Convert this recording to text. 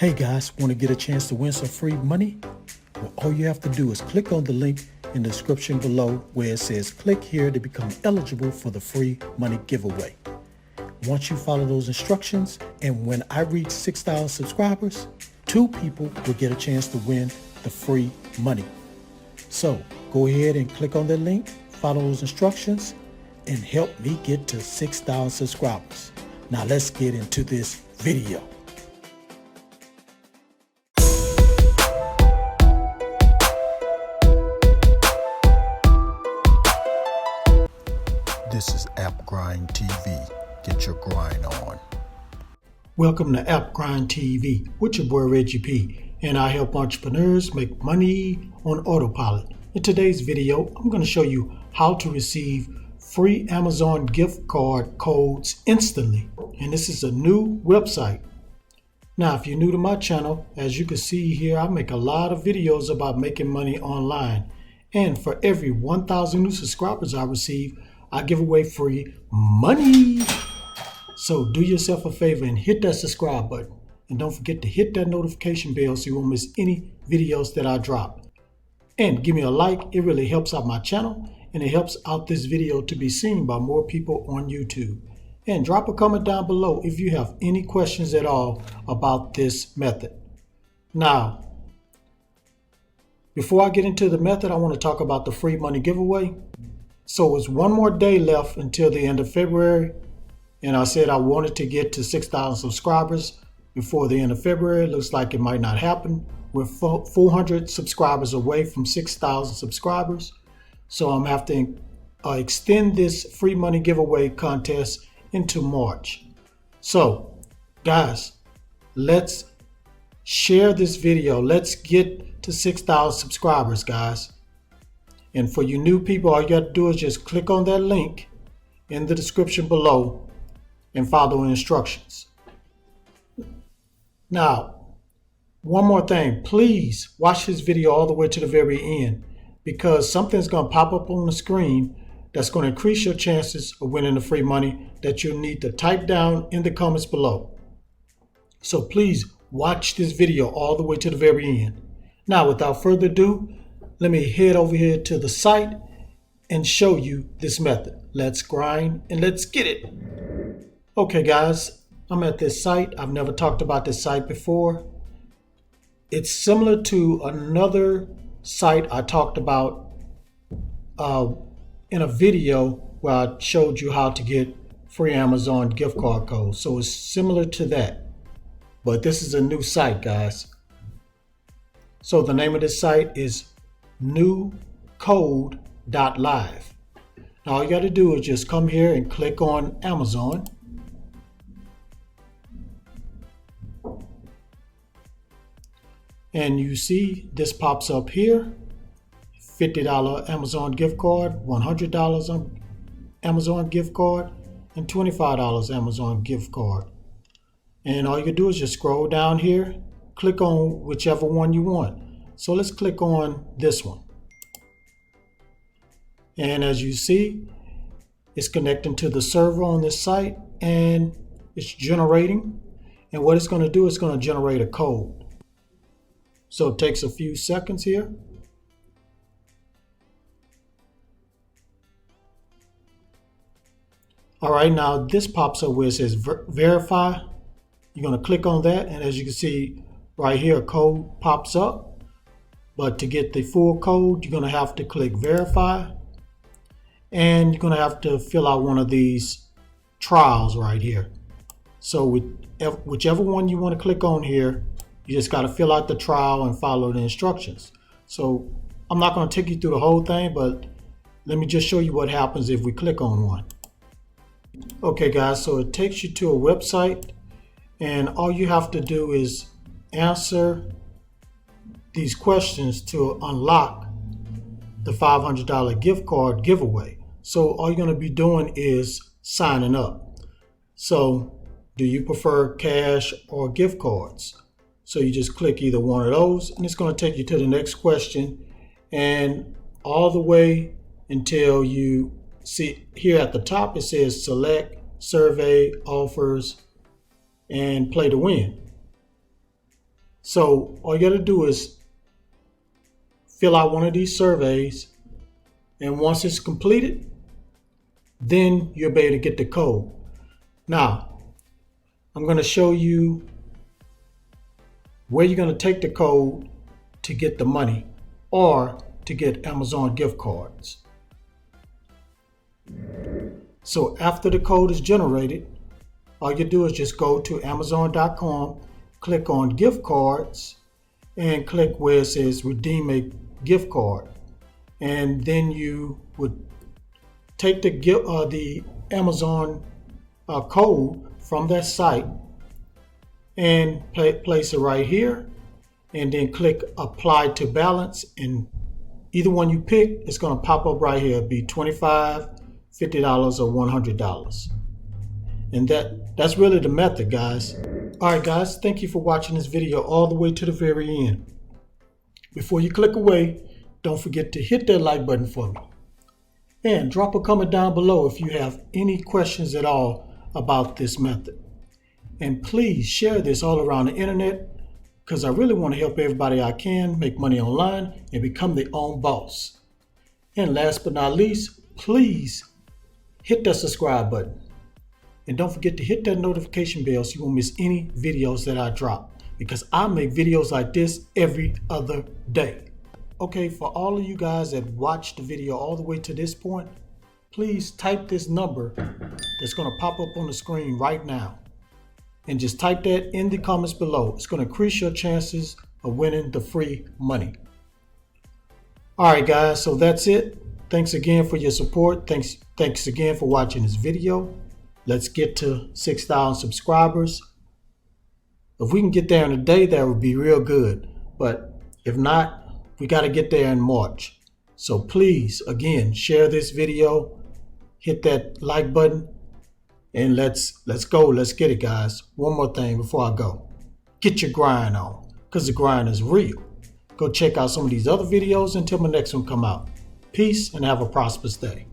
Hey guys, want to get a chance to win some free money? Well, all you have to do is click on the link in the description below where it says click here to become eligible for the free money giveaway. Once you follow those instructions, and when I reach 6,000 subscribers, 2 people will get a chance to win the free money. So go ahead and click on that link, follow those instructions, and help me get to 6,000 subscribers. Now let's get into this video. This is AppGrind TV. Get your grind on. Welcome to AppGrind TV with your boy Reggie P. And I help entrepreneurs make money on autopilot. In today's video, I'm going to show you how to receive free Amazon gift card codes instantly. And this is a new website. Now, if you're new to my channel, as you can see here, I make a lot of videos about making money online. And for every 1,000 new subscribers I receive, I give away free money. So do yourself a favor and hit that subscribe button. And don't forget to hit that notification bell so you won't miss any videos that I drop. And give me a like. It really helps out my channel and it helps out this video to be seen by more people on YouTube. And drop a comment down below if you have any questions at all about this method. Now, before I get into the method, I want to talk about the free money giveaway. So it's one more day left until the end of February. And I said I wanted to get to 6,000 subscribers before the end of February. Looks like it might not happen. We're 400 subscribers away from 6,000 subscribers. So I'm having to extend this free money giveaway contest into March. So guys, let's share this video. Let's get to 6,000 subscribers, guys. And for you new people, all you got to do is just click on that link in the description below and follow the instructions. Now, one more thing, please watch this video all the way to the very end because something's going to pop up on the screen that's going to increase your chances of winning the free money that you'll need to type down in the comments below. So please watch this video all the way to the very end. Now, without further ado, let me head over here to the site and show you this method. Let's grind and let's get it. Okay guys, I'm at this site. I've never talked about this site before. It's similar to another site I talked about in a video where I showed you how to get free Amazon gift card codes. So it's similar to that, but this is a new site, guys. So the name of this site is newcode.live. Now all you got to do is just come here and click on Amazon. And you see this pops up here. $50 Amazon gift card, $100 on Amazon gift card, and $25 Amazon gift card. And all you can do is just scroll down here, click on whichever one you want. So let's click on this one. And as you see, it's connecting to the server on this site and it's generating. And what it's going to do is going to generate a code. So it takes a few seconds here. All right, now this pops up where it says verify. You're going to click on that. And as you can see right here, a code pops up. But to get the full code, you're going to have to click verify. And you're going to have to fill out one of these trials right here. So whichever one you want to click on here, you just got to fill out the trial and follow the instructions. So I'm not going to take you through the whole thing, but let me just show you what happens if we click on one. Okay guys, so it takes you to a website and all you have to do is answer these questions to unlock the $500 gift card giveaway. So all you're going to be doing is signing up. So do you prefer cash or gift cards? So you just click either one of those and it's going to take you to the next question and all the way until you see here at the top it says select, survey, offers, and play to win. So all you got to do is fill out one of these surveys, and once it's completed, then you'll be able to get the code. Now, I'm going to show you where you're going to take the code to get the money or to get Amazon gift cards. So after the code is generated, all you do is just go to Amazon.com, click on gift cards, and click where it says redeem a gift card. And then you would take the Amazon code from that site and place it right here, and then click apply to balance, and either one you pick, it's going to pop up right here. It'll be $25, $50, or $100. And that's really the method, guys. All right, guys, thank you for watching this video all the way to the very end. Before you click away, don't forget to hit that like button for me. And drop a comment down below if you have any questions at all about this method. And please share this all around the internet, because I really want to help everybody I can make money online and become their own boss. And last but not least, please hit that subscribe button. And don't forget to hit that notification bell so you won't miss any videos that I drop, because I make videos like this every other day. Okay, for all of you guys that watched the video all the way to this point, please type this number that's going to pop up on the screen right now. And just type that in the comments below. It's going to increase your chances of winning the free money. All right, guys, so that's it. Thanks again for your support. Thanks again for watching this video. Let's get to 6,000 subscribers. If we can get there in a day, that would be real good. But if not, we got to get there in March. So please, again, share this video, hit that like button, and let's go. Let's get it, guys. One more thing before I go. Get your grind on, because the grind is real. Go check out some of these other videos until my next one come out. Peace and have a prosperous day.